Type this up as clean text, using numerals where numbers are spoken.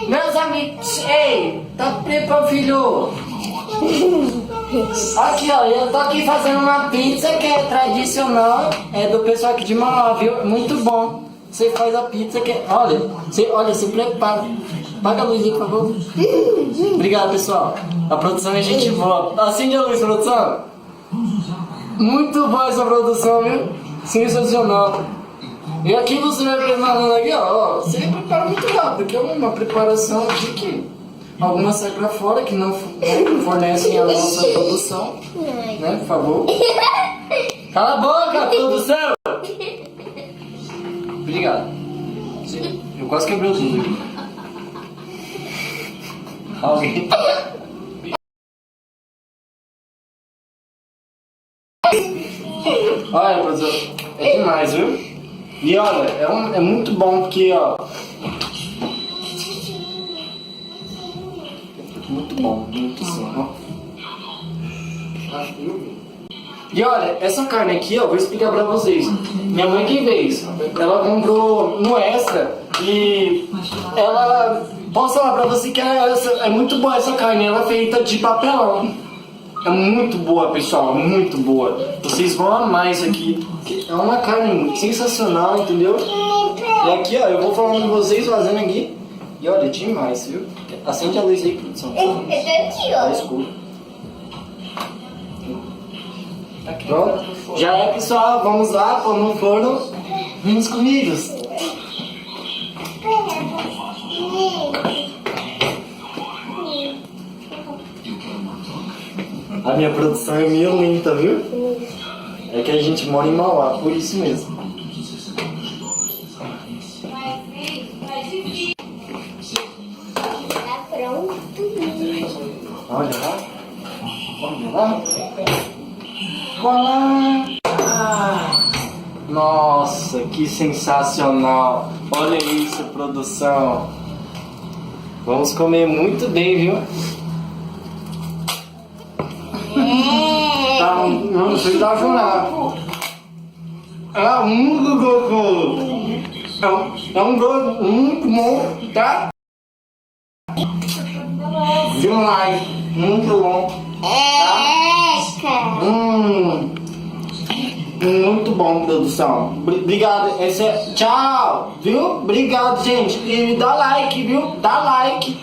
Meus amigos, ei, tá preparado, filho? Aqui, ó, eu tô aqui fazendo uma pizza que é tradicional, é do pessoal aqui de Mauá, viu? Muito bom. Você faz a pizza que é... Olha, se prepara. Apaga a luz aí, por favor. Obrigado, pessoal. A produção é gente boa. Acende a luz, produção. Muito boa essa produção, viu? Sensacional. E aqui você vai preparando aqui, ó. Você prepara muito rápido, porque é uma preparação aqui que algumas saem pra fora, que não fornecem a nossa produção. Né, por favor. Cala a boca, produção! Obrigado. Eu quase quebrei o tudo aqui. Alguém... Olha, professor, é demais, viu? E olha, é muito bom porque, ó... Muito bom, muito sim, ó. E olha, essa carne aqui, ó, vou explicar pra vocês. Minha mãe que fez. Ela comprou no Extra e ela... Posso falar pra você que é muito boa essa carne, ela é feita de papelão. É muito boa, pessoal, muito boa. Vocês vão amar isso aqui. É uma carne sensacional, entendeu? E aqui, ó, eu vou falando com vocês, fazendo aqui. E olha, demais, viu? Acende a luz aí, produção. Tá escuro. Pronto. Já é, pessoal, vamos lá, pôr no forno. Vamos comigo. A minha produção é meio lenta, viu? É que a gente mora em Mauá, por isso mesmo. Tá pronto. Olha lá. Olha lá. Olá. Nossa, que sensacional. Olha isso, produção. Vamos comer muito bem, viu? Tá, não sei dar chorar. É muito gostoso. É um gosto muito bom, tá? Demais, muito bom. Tá? Muito bom, produção. Obrigado. Tchau, viu? Obrigado, gente. E dá like, viu? Dá like.